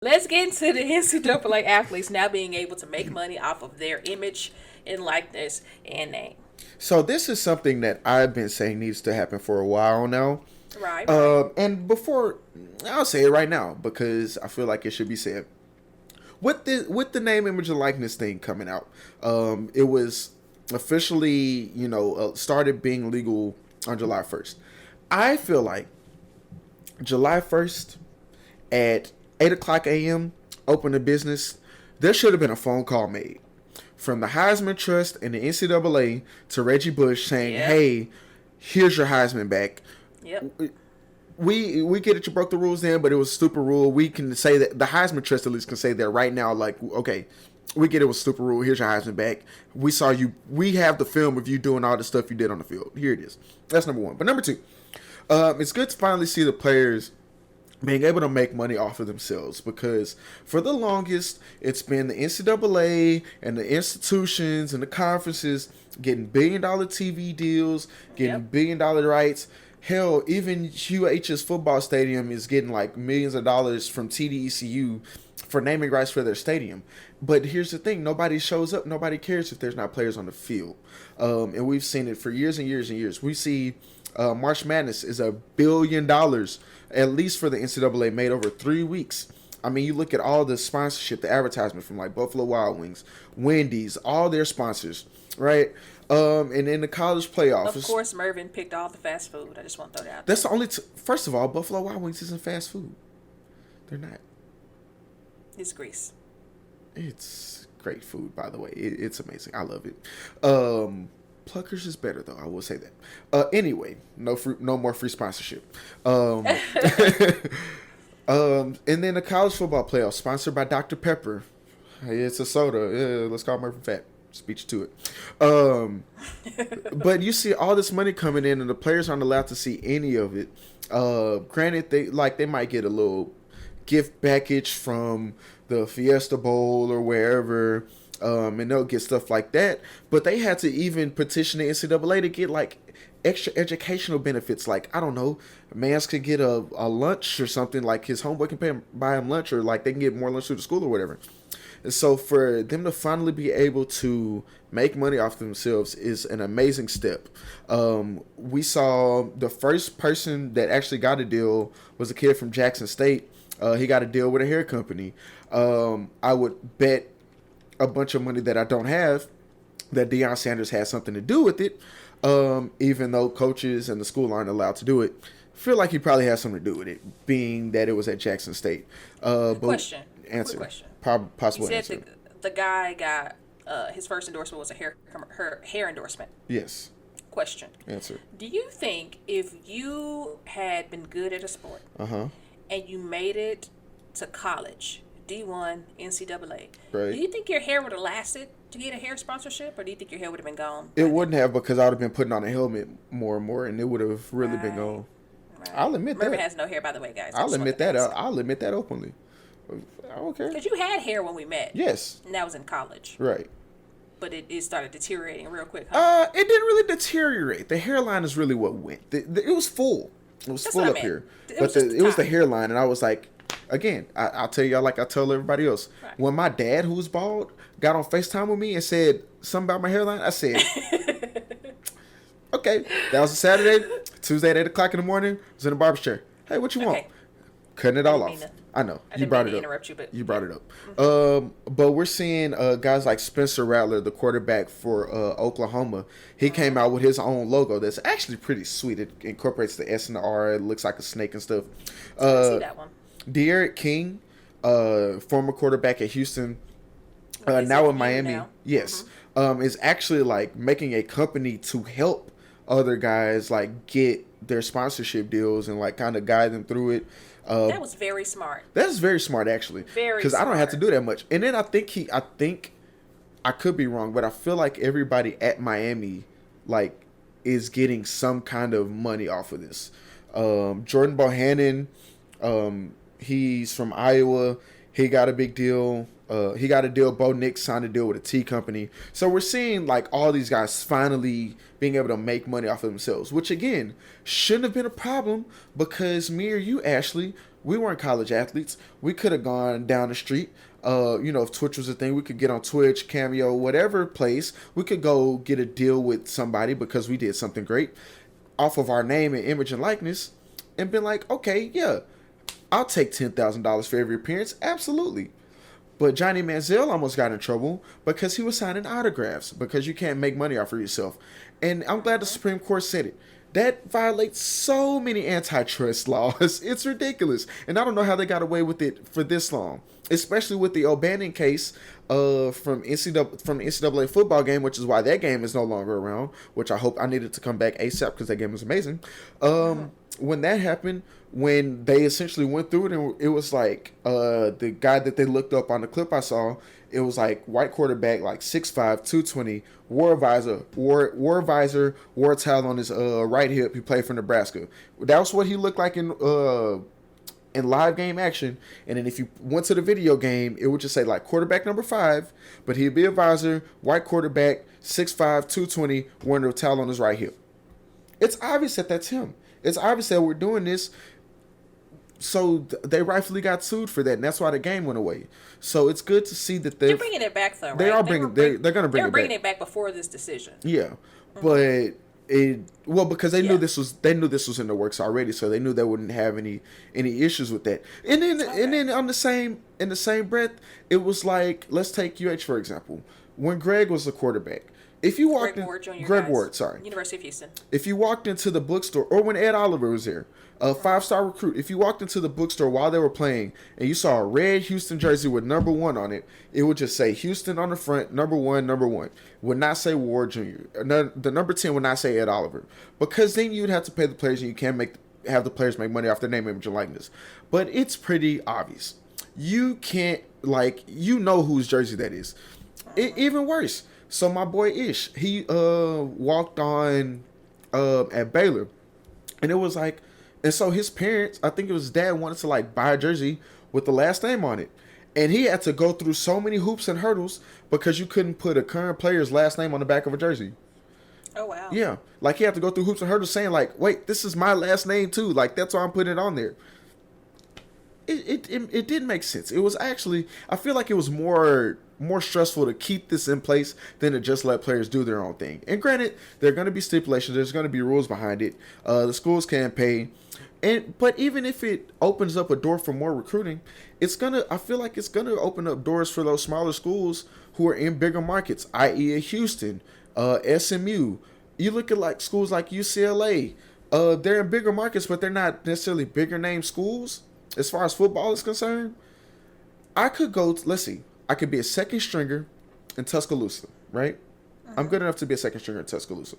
Let's get into the NCAA athletes now being able to make money off of their image and likeness and name. So this is something that I've been saying needs to happen for a while now. Right, right. And before, I'll say it right now because I feel like it should be said. With the name, image, and likeness thing coming out, it was officially, started being legal on July 1st. I feel like July 1st at 8 o'clock a.m., open a business, there should have been a phone call made from the Heisman Trust and the NCAA to Reggie Bush saying, Yep. hey, here's your Heisman back. Yep. We get it, you broke the rules then, but it was a stupid rule. We can say that the Heisman Trust at least can say that right now, like, okay, we get it was a stupid rule. Here's your Heisman back. We saw you. We have the film of you doing all the stuff you did on the field. Here it is. That's number one. But number two, it's good to finally see the players being able to make money off of themselves because for the longest it's been the NCAA and the institutions and the conferences getting $1 billion TV deals, getting Yep. $1 billion rights. Hell, even UH's football stadium is getting like millions of dollars from TDECU for naming rights for their stadium. But here's the thing, nobody shows up, nobody cares if there's not players on the field. And we've seen it for years and years and years. We see March Madness is $1 billion, at least for the NCAA, made over 3 weeks. I mean, you look at all the sponsorship, the advertisement from like Buffalo Wild Wings, Wendy's, all their sponsors, right? And in the college playoffs, Of course, Mervin picked all the fast food. I just want to throw that out that's there. the only. First of all, Buffalo Wild Wings isn't fast food. They're not. It's Greece. It's great food, by the way. It's amazing. I love it. Pluckers is better though. I will say that. Anyway, no more free sponsorship. And then the college football playoffs, sponsored by Dr. Pepper. Hey, it's a soda. Yeah, let's call Murphy fat. Speech to it. But you see all this money coming in, and the players aren't allowed to see any of it. Granted, they might get a little gift package from the Fiesta Bowl or wherever, and they'll get stuff like that. But they had to even petition the NCAA to get like extra educational benefits. Like, I don't know, Mans could get a lunch or something. Like his homeboy can buy him lunch, or like they can get more lunch through the school or whatever. And so for them to finally be able to make money off themselves is an amazing step. We saw the first person that actually got a deal was a kid from Jackson State. He got a deal with a hair company. I would bet a bunch of money that I don't have that Deion Sanders had something to do with it, even though coaches and the school aren't allowed to do it. I feel like he probably has something to do with it, being that it was at Jackson State. But Question. answer. Quick question. Possible You said answer. the guy got his first endorsement was a hair endorsement. Yes. Question. Answer. Do you think if you had been good at a sport Uh-huh. and you made it to college, D1, NCAA, Right. do you think your hair would have lasted to get a hair sponsorship, or do you think your hair would have been gone? It wouldn't have, because I would have been putting on a helmet more and more, and it would have really been Right. gone. Right. I'll admit Mervin that. has no hair, by the way, guys. I'll admit that. I'll admit that openly. I don't care. Because you had hair when we met. Yes. And that was in college. Right. But it started deteriorating real quick, huh? It didn't really deteriorate. The hairline is really what went. It was full. It was That's full what I up meant. here. It But was just the it was the top. hairline, and I was like, again, I'll tell y'all like I tell everybody else. Right. When my dad, who was bald, got on FaceTime with me and said something about my hairline, I said, okay. That was a Saturday. Tuesday at 8 o'clock in the morning, I was in the barber's chair. Hey, what you want? Okay. Cutting it all I didn't off. mean to- I know. I You didn't brought mean it to up. interrupt you, but You brought it up. But we're seeing guys like Spencer Rattler, the quarterback for Oklahoma. He came out with his own logo that's actually pretty sweet. It incorporates the S and the R. It looks like a snake and stuff. I see that one. De'Aaron King, former quarterback at Houston, Is now it in you Miami. now? Yes. Is actually like making a company to help other guys like get their sponsorship deals and like kind of guide them through it. That was very smart. That's very smart, actually. Very Because I don't have to smart. do that much. And then I think I could be wrong, but I feel like everybody at Miami, like, is getting some kind of money off of this. Jordan Bohannon, he's from Iowa. He got a big deal. He got a deal. Bo Nix signed a deal with a tea company. So we're seeing like all these guys finally being able to make money off of themselves, which again shouldn't have been a problem because me or you, Ashley, We weren't college athletes. We could have gone down the street. If Twitch was a thing, we could get on Twitch, Cameo, whatever place. We could go get a deal with somebody because we did something great off of our name and image and likeness, and been like, okay, yeah, I'll take $10,000 for every appearance. Absolutely. But Johnny Manziel almost got in trouble because he was signing autographs, because you can't make money off of yourself. And I'm glad the Supreme Court said it. That violates so many antitrust laws. It's ridiculous. And I don't know how they got away with it for this long. Especially with the O'Bannon case from the NCAA football game, which is why that game is no longer around, which I needed to come back ASAP because that game was amazing. When that happened, when they essentially went through it, and it was like the guy that they looked up on the clip I saw, it was like white quarterback, like 6'5", 220, wore a visor, wore a towel on his right hip. He played for Nebraska. That was what he looked like in live game action. And then if you went to the video game, it would just say like quarterback number 5, but he'd be a visor, white quarterback, 6'5", 220, wearing a towel on his right hip. It's obvious that that's him. It's obvious that we're doing this. So they rightfully got sued for that, and that's why the game went away. So it's good to see that they're bringing it back, though. Right? They're going to bring it back. They were bringing it back before this decision. Yeah, but because they knew this was in the works already, so they knew they wouldn't have any issues with that. And then in the same breath, it was like, let's take UH for example. When Greg was the quarterback, if you walked Greg Ward, University of Houston. If you walked into the bookstore, or when Ed Oliver was there, a 5-star recruit, if you walked into the bookstore while they were playing and you saw a red Houston jersey with number 1 on it, it would just say Houston on the front, number 1, number 1. Would not say Ward Jr. The number 10 would not say Ed Oliver, because then you'd have to pay the players, and you can't have the players make money off their name, image, and likeness. But it's pretty obvious. You can't, whose jersey that is. Even worse. So my boy Ish, he walked on at Baylor, and it was like, and so his parents, I think it was his dad, wanted to buy a jersey with the last name on it, and he had to go through so many hoops and hurdles because you couldn't put a current player's last name on the back of a jersey. Oh wow. Yeah, he had to go through hoops and hurdles saying wait, this is my last name too. That's why I'm putting it on there. It didn't make sense. It was actually, I feel like it was more stressful to keep this in place than to just let players do their own thing. And granted, there are going to be stipulations. There's going to be rules behind it. The schools can't pay. But even if it opens up a door for more recruiting, I feel like it's gonna open up doors for those smaller schools who are in bigger markets, i.e. Houston, SMU. You look at schools like UCLA. They're in bigger markets, but they're not necessarily bigger name schools as far as football is concerned. I could be a second stringer in Tuscaloosa, right? I'm good enough to be a second stringer in Tuscaloosa.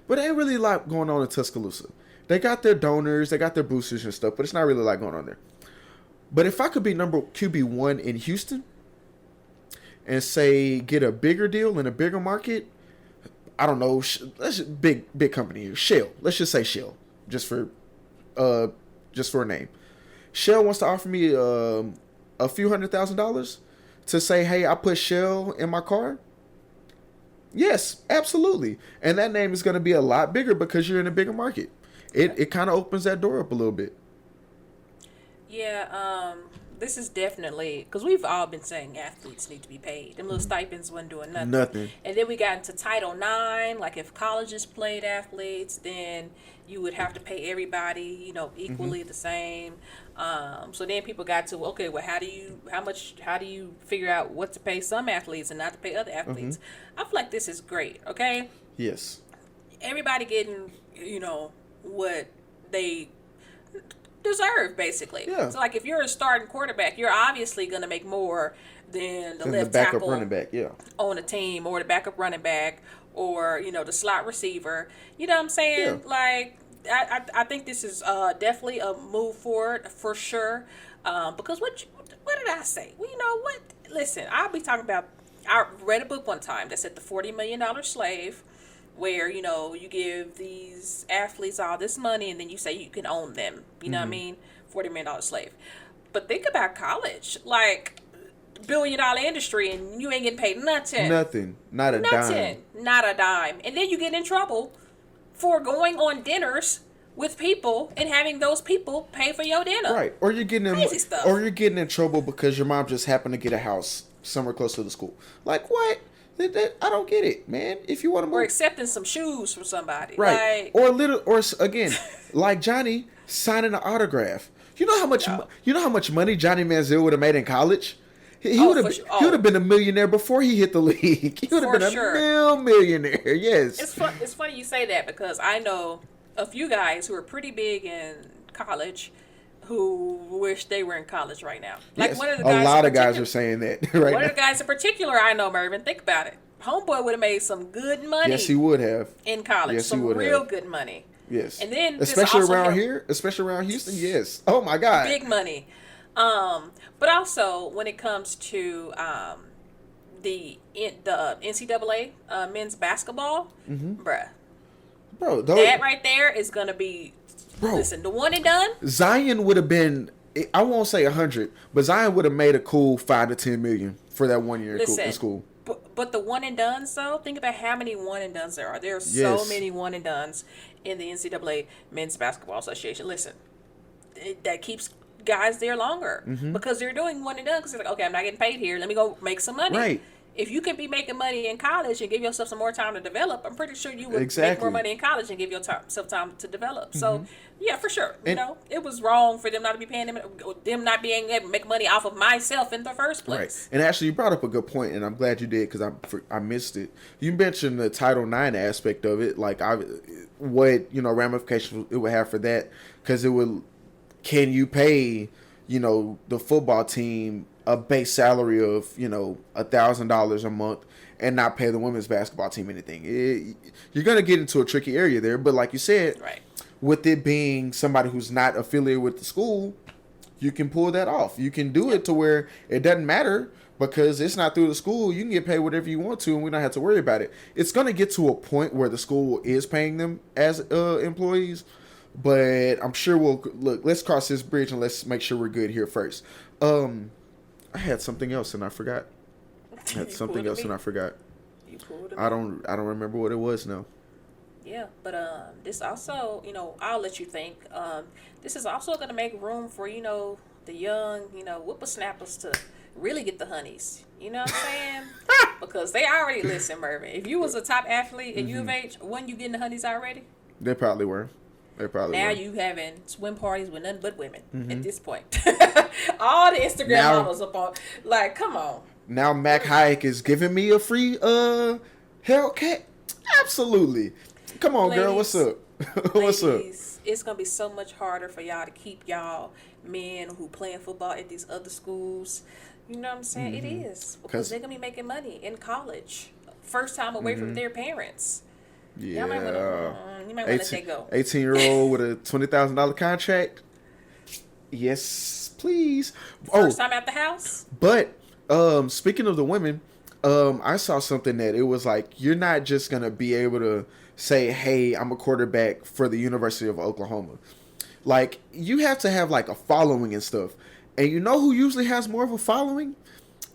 But there ain't really a lot going on in Tuscaloosa. They got their donors, they got their boosters and stuff, but it's not really a lot going on there. But if I could be number QB1 in Houston and say get a bigger deal in a bigger market, I don't know, big company here, Shell. Let's just say Shell, just for a name. Shell wants to offer me a few $100,000 to say, hey, I put Shell in my car. Yes, absolutely. And that name is going to be a lot bigger because you're in a bigger market. It kind of opens that door up a little bit. Yeah, this is definitely, because we've all been saying athletes need to be paid. Them little stipends wasn't doing nothing. And then we got into Title IX. If colleges played athletes, then you would have to pay everybody, equally the same. So then people got to, okay, well, how do you figure out what to pay some athletes and not to pay other athletes? I feel like this is great, okay? Yes. Everybody getting, what they deserve, basically. Yeah. So, if you're a starting quarterback, you're obviously going to make more than the left backup tackle running back, yeah, on a team, or the backup running back, or, the slot receiver. You know what I'm saying? Yeah. I think this is definitely a move forward for sure. Because what did I say? Well, you know what? Listen, I'll be talking about, I read a book one time that said The $40 Million Slave, where, you give these athletes all this money and then you say you can own them. You know what I mean? $40 million slave. But think about college. $1 billion industry and you ain't getting paid nothing. Nothing. Not a dime. Not a dime. And then you get in trouble for going on dinners with people and having those people pay for your dinner. Right. Or you're getting Crazy stuff. or you're getting in trouble because your mom just happened to get a house somewhere close to the school. Like what? I don't get it, man. If you want to move, Or accepting some shoes from somebody. right? Like, Or again, like Johnny signing an autograph. You know how much you know how much money Johnny Manziel would have made in college. He Oh, would have for sure. he would have been a millionaire before he hit the league. He would have For been a sure. millionaire. Yes. it's funny you say that because I know a few guys who are pretty big in college who wish they were in college right now. Like Yes. one of the A guys lot in of guys particular- are saying that right One now. of the guys in particular I know, Mervin, think about it. Homeboy would have made some good money Yes, he would have. in college. Yes, he some would real have. good money. Yes. And then this especially also around helped- here, especially around Houston. Yes. Oh my God. Big money. But also when it comes to the NCAA men's basketball, bruh, Bro, that right there is gonna be. Bro. Listen, the one and done. Zion would have been. I won't say 100, but Zion would have made a cool 5 to 10 million for that 1 year in school. But the one and dones though, think about how many one and dones there are. There are so Yes. many one and dones in the NCAA Men's Basketball Association. Listen, that keeps guys there longer because they're doing one and done. Because they're like, okay, I'm not getting paid here. Let me go make some money. Right. If you can be making money in college and give yourself some more time to develop, I'm pretty sure you would make Exactly. more money in college and give yourself time to develop. So, yeah, for sure. And- It was wrong for them not to be paying them not being able to make money off of myself in the first place. Right. And actually, you brought up a good point, and I'm glad you did because I missed it. You mentioned the Title IX aspect of it, like what ramifications it would have for that, because it would. Can you pay the football team a base salary of $1,000 a month and not pay the women's basketball team anything? You're gonna get into a tricky area there, but like you said, Right. with it being somebody who's not affiliated with the school, you can pull that off. You can do it to where it doesn't matter because it's not through the school. You can get paid whatever you want to, and we don't have to worry about it. It's going to get to a point where the school is paying them as employees, but I'm sure look. Let's cross this bridge and let's make sure we're good here first. I had something else and I forgot. I had something else and I forgot. You pulled them. I don't remember what it was now. Yeah, but this also, I'll let you think. This is also going to make room for, the young, whippersnappers to really get the honeys. You know what I'm saying? Because they already, listen, Mervin, if you was a top athlete at U of H, wasn't you getting the honeys already? They probably were. Now were. you having swim parties with nothing but women at this point. All the Instagram Now- models up on, like, come on. Now Mac Hayek is giving me a free Hellcat. Absolutely. Come on, girl. What's up? What's up? Ladies, it's gonna be so much harder for y'all to keep y'all men who playing football at these other schools. You know what I'm saying? It is because 'Cause- they're gonna be making money in college, first time away from their parents. Yeah. Y'all might wanna, you might want to let that go. 18-year-old with a $20,000 contract. Yes, please. First time at the house. But speaking of the women, I saw something that it was like you're not just gonna be able to say, "Hey, I'm a quarterback for the University of Oklahoma." Like you have to have like a following and stuff. And you know who usually has more of a following?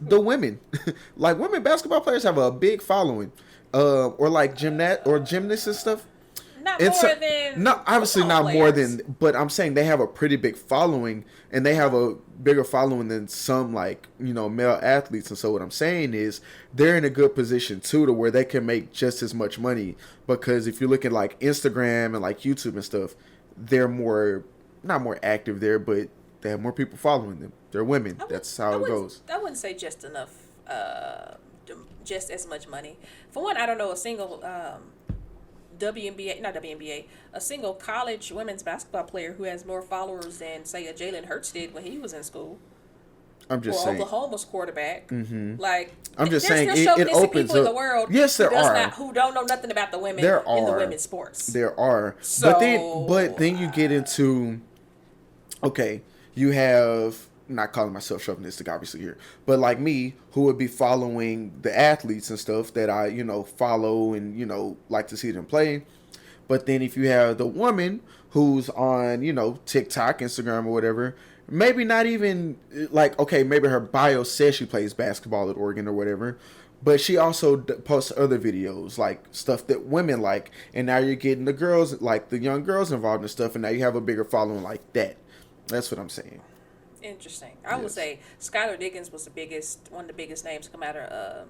The women. Like women basketball players have a big following. Or like gymnasts and stuff. Not It's more than no, obviously football not more players. than, but I'm saying they have a pretty big following, and they have a bigger following than some like male athletes. And so what I'm saying is they're in a good position too, to where they can make just as much money because if you look at like Instagram and like YouTube and stuff, they're not more active there, but they have more people following them. They're women. That's how it goes. I wouldn't say just enough, just as much money. For one, I don't know a single a single college women's basketball player who has more followers than, say, a Jalen Hurts did when he was in school. I'm just Or saying. Oklahoma's quarterback. Like, I'm just there's saying still it chauvinistic opens people in up. the world Yes, there are. who don't know nothing about the women There in the are. women's sports. There are. So, but then you get into, okay, you have, not calling myself chauvinistic obviously here, but like me who would be following the athletes and stuff that I, follow and, like to see them play. But then if you have the woman who's on, TikTok, Instagram or whatever, maybe not even like, okay, maybe her bio says she plays basketball at Oregon or whatever, But she also posts other videos, like stuff that women like, and now you're getting the girls, like the young girls, involved in stuff, and now you have a bigger following like that. That's what I'm saying. Interesting. I would Yes. say Skylar Diggins was one of the biggest names to come out of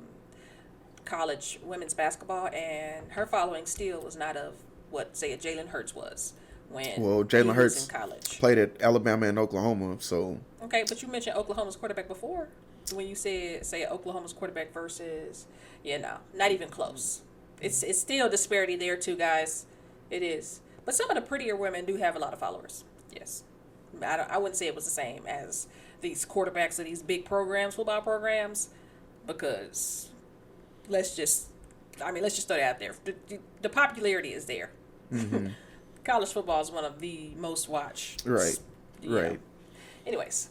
college women's basketball, and her following still was not of what, say, a Jalen Hurts was when Well, he Jalen was Hurts in college. played at Alabama and Oklahoma, so Okay, but you mentioned Oklahoma's quarterback before when you said, say, Oklahoma's quarterback versus, yeah, no, not even close. It's still disparity there too, guys. It is. But some of the prettier women do have a lot of followers. Yes. I wouldn't say it was the same as these quarterbacks of these big programs, football programs, because let's just, let's just throw that out there. The popularity is there. mm-hmm. College football is one of the most watched. Right, you know. right. Anyways,